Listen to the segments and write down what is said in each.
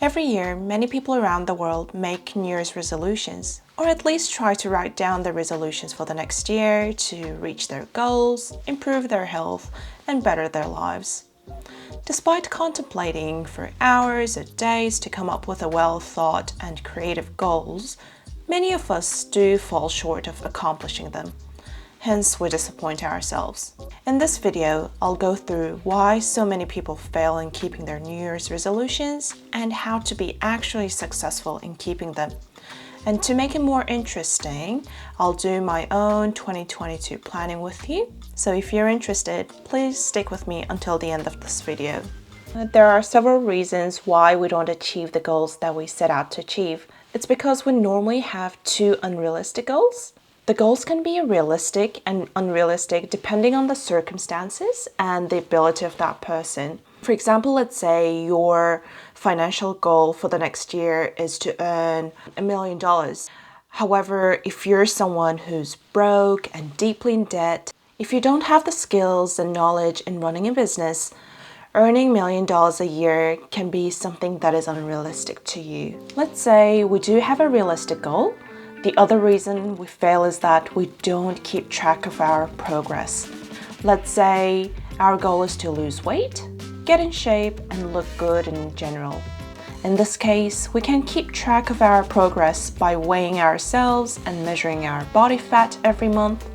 Every year, many people around the world make New Year's resolutions, or at least try to write down their resolutions for the next year to reach their goals, improve their health, and better their lives. Despite contemplating for hours or days to come up with a well-thought and creative goals, many of us do fall short of accomplishing them. Hence, we disappoint ourselves. In this video, I'll go through why so many people fail in keeping their New Year's resolutions and how to be actually successful in keeping them. And to make it more interesting, I'll do my own 2022 planning with you. So if you're interested, please stick with me until the end of this video. There are several reasons why we don't achieve the goals that we set out to achieve. It's because we normally have too unrealistic goals. The goals can be realistic and unrealistic depending on the circumstances and the ability of that person. For example, let's say your financial goal for the next year is to earn $1 million. However, if you're someone who's broke and deeply in debt, if you don't have the skills and knowledge in running a business, earning $1 million a year can be something that is unrealistic to you. Let's say we do have a realistic goal. The other reason we fail is that we don't keep track of our progress. Let's say our goal is to lose weight, get in shape, and look good in general. In this case, we can keep track of our progress by weighing ourselves and measuring our body fat every month.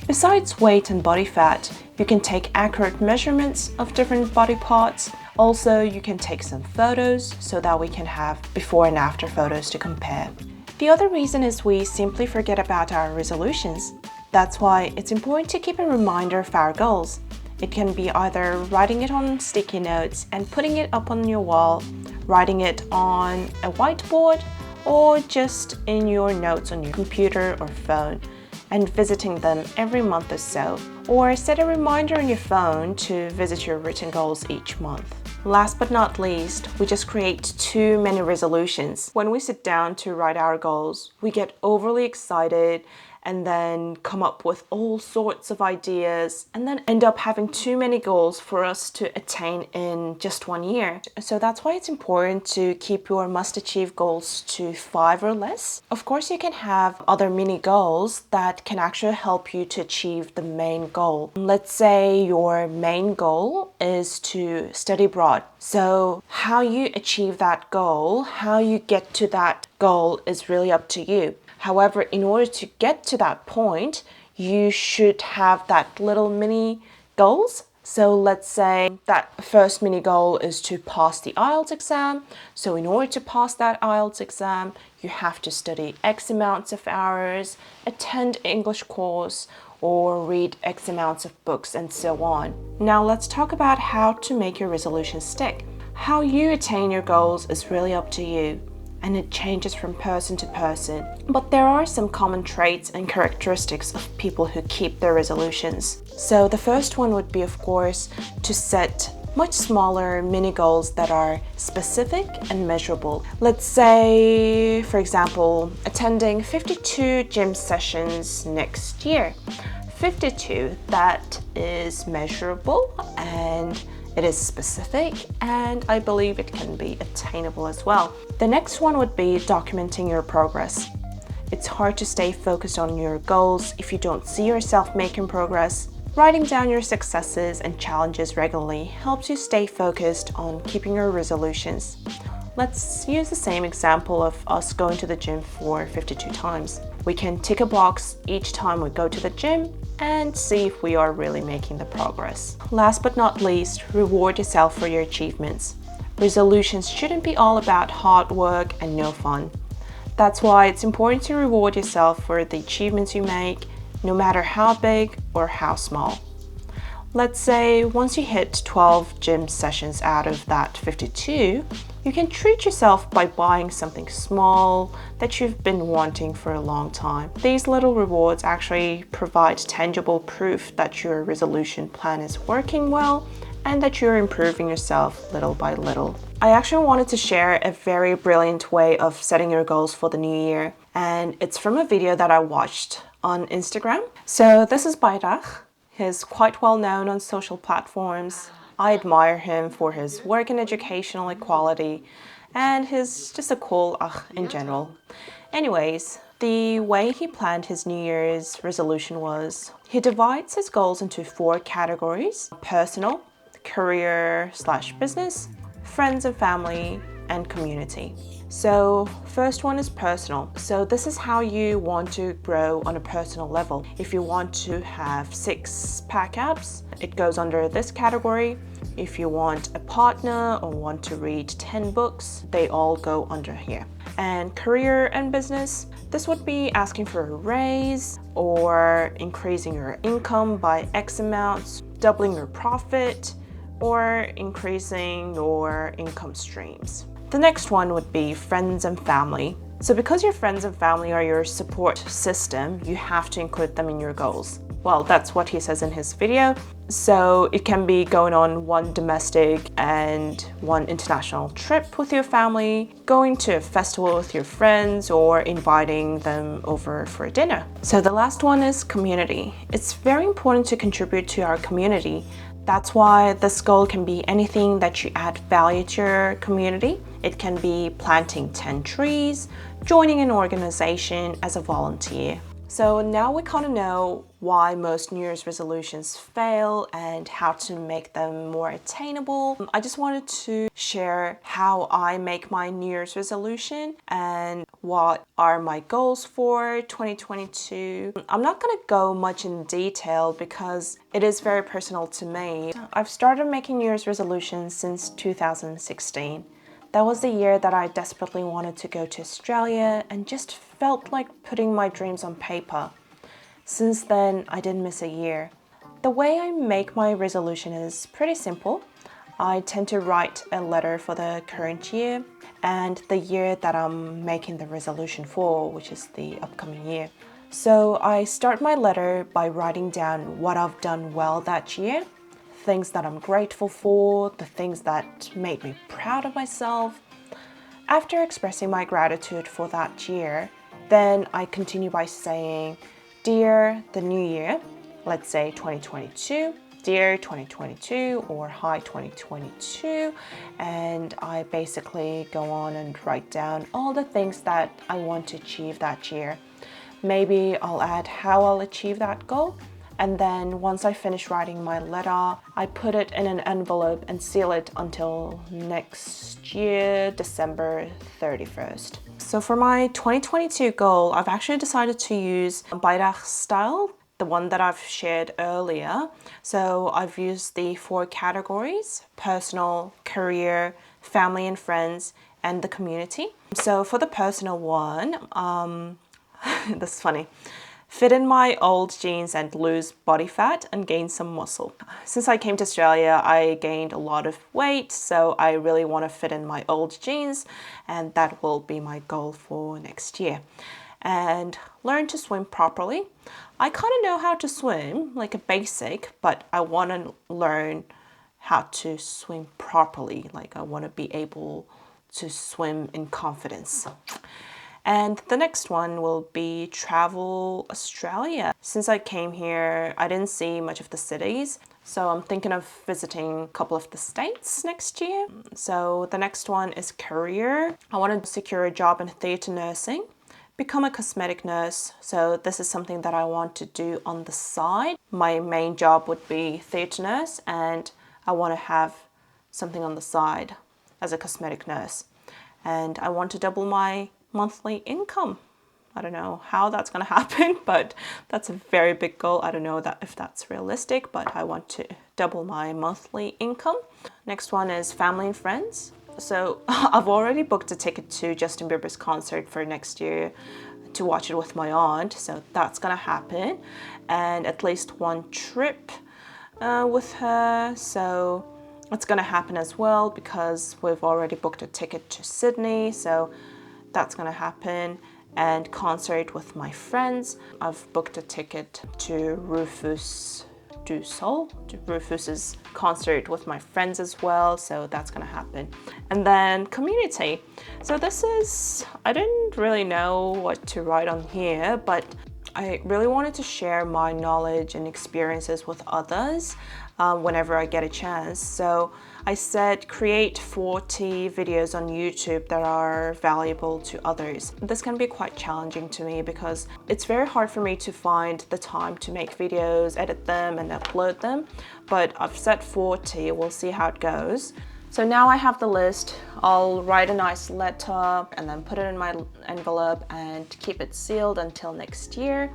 Besides weight and body fat, you can take accurate measurements of different body parts. Also, you can take some photos so that we can have before and after photos to compare. The other reason is we simply forget about our resolutions. That's why it's important to keep a reminder of our goals. It can be either writing it on sticky notes and putting it up on your wall, writing it on a whiteboard, or just in your notes on your computer or phone, and visiting them every month or so. Or set a reminder on your phone to visit your written goals each month. Last but not least, we just create too many resolutions. When we sit down to write our goals, we get overly excited and then come up with all sorts of ideas and then end up having too many goals for us to attain in just 1 year. So that's why it's important to keep your must-achieve goals to 5 or less. Of course, you can have other mini goals that can actually help you to achieve the main goal. Let's say your main goal is to study abroad. So how you achieve that goal, how you get to that goal is really up to you. However, in order to get to that point, you should have that little mini goals. So let's say that first mini goal is to pass the IELTS exam. So in order to pass that IELTS exam, you have to study X amounts of hours, attend English course, or read X amounts of books, and so on. Now let's talk about how to make your resolutions stick. How you attain your goals is really up to you, and it changes from person to person. But there are some common traits and characteristics of people who keep their resolutions. So the first one would be, of course, to set much smaller mini goals that are specific and measurable. Let's say, for example, attending 52 gym sessions next year. 52, that is measurable and it is specific, and I believe it can be attainable as well. The next one would be documenting your progress. It's hard to stay focused on your goals if you don't see yourself making progress. Writing down your successes and challenges regularly helps you stay focused on keeping your resolutions. Let's use the same example of us going to the gym for 52 times. We can tick a box each time we go to the gym and see if we are really making the progress. Last but not least, reward yourself for your achievements. Resolutions shouldn't be all about hard work and no fun. That's why it's important to reward yourself for the achievements you make, no matter how big or how small. Let's say once you hit 12 gym sessions out of that 52, you can treat yourself by buying something small that you've been wanting for a long time. These little rewards actually provide tangible proof that your resolution plan is working well and that you're improving yourself little by little. I actually wanted to share a very brilliant way of setting your goals for the new year, and it's from a video that I watched on Instagram. So this is by Gargach. He's quite well known on social platforms. I admire him for his work in educational equality, and he's just a cool in general. Anyways, the way he planned his New Year's resolution was he divides his goals into 4 categories: personal, career/business, friends and family, and community. So first one is personal. So this is how you want to grow on a personal level. If you want to have 6-pack abs, it goes under this category. If you want a partner or want to read 10 books, they all go under here. And career and business, this would be asking for a raise or increasing your income by X amounts, doubling your profit, or increasing your income streams. The next one would be friends and family. So because your friends and family are your support system, you have to include them in your goals. Well, that's what he says in his video. So it can be going on 1 domestic and 1 international trip with your family, going to a festival with your friends, or inviting them over for a dinner. So the last one is community. It's very important to contribute to our community. That's why this goal can be anything that you add value to your community. It can be planting 10 trees, joining an organization as a volunteer. So now we kind of know why most New Year's resolutions fail and how to make them more attainable. I just wanted to share how I make my New Year's resolution and what are my goals for 2022. I'm not going to go much in detail because it is very personal to me. I've started making New Year's resolutions since 2016. That was the year that I desperately wanted to go to Australia and just felt like putting my dreams on paper. Since then, I didn't miss a year. The way I make my resolution is pretty simple. I tend to write a letter for the current year and the year that I'm making the resolution for, which is the upcoming year. So I start my letter by writing down what I've done well that year, things that I'm grateful for, the things that made me proud of myself. After expressing my gratitude for that year, then I continue by saying, "Dear the new year," let's say 2022, "Dear 2022," or "Hi 2022," and I basically go on and write down all the things that I want to achieve that year. Maybe I'll add how I'll achieve that goal. And then once I finish writing my letter, I put it in an envelope and seal it until next year, December 31st. So for my 2022 goal, I've actually decided to use gargach style, the one that I've shared earlier. So I've used the 4 categories: personal, career, family and friends, and the community. So for the personal one, this is funny. Fit in my old jeans and lose body fat and gain some muscle. Since I came to Australia, I gained a lot of weight, so I really want to fit in my old jeans, and that will be my goal for next year. And learn to swim properly. I kind of know how to swim, like a basic, but I want to learn how to swim properly. Like I want to be able to swim in confidence. And the next one will be travel Australia. Since I came here, I didn't see much of the cities, so I'm thinking of visiting a couple of the states next year. So the next one is career. I want to secure a job in theatre nursing, become a cosmetic nurse. So this is something that I want to do on the side. My main job would be theatre nurse, and I want to have something on the side as a cosmetic nurse. And I want to double my monthly income. I don't know how that's going to happen, but that's a very big goal. I don't know if that's realistic, but I want to double my monthly income. Next one is family and friends. So I've already booked a ticket to Justin Bieber's concert for next year to watch it with my aunt, so that's going to happen. And at least 1 trip with her, so it's going to happen as well because we've already booked a ticket to Sydney, so that's going to happen. And concert with my friends. I've booked a ticket to Rufus du Sol, to Rufus's concert with my friends as well, so that's going to happen. And then community. So this is, I didn't really know what to write on here, but I really wanted to share my knowledge and experiences with others whenever I get a chance. So I said create 40 videos on YouTube that are valuable to others. This can be quite challenging to me because it's very hard for me to find the time to make videos, edit them, and upload them. But I've set 40, we'll see how it goes. So now I have the list. I'll write a nice letter and then put it in my envelope and keep it sealed until next year.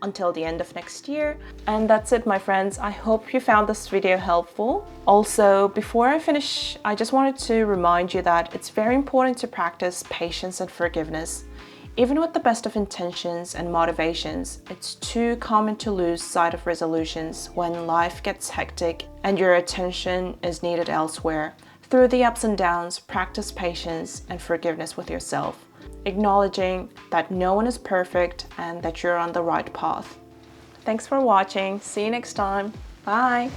Until the end of next year. And that's it, my friends. I hope you found this video helpful. Also, before I finish, I just wanted to remind you that it's very important to practice patience and forgiveness. Even with the best of intentions and motivations, it's too common to lose sight of resolutions when life gets hectic and your attention is needed elsewhere. Through the ups and downs, practice patience and forgiveness with yourself, acknowledging that no one is perfect and that you're on the right path. Thanks for watching. See you next time. Bye.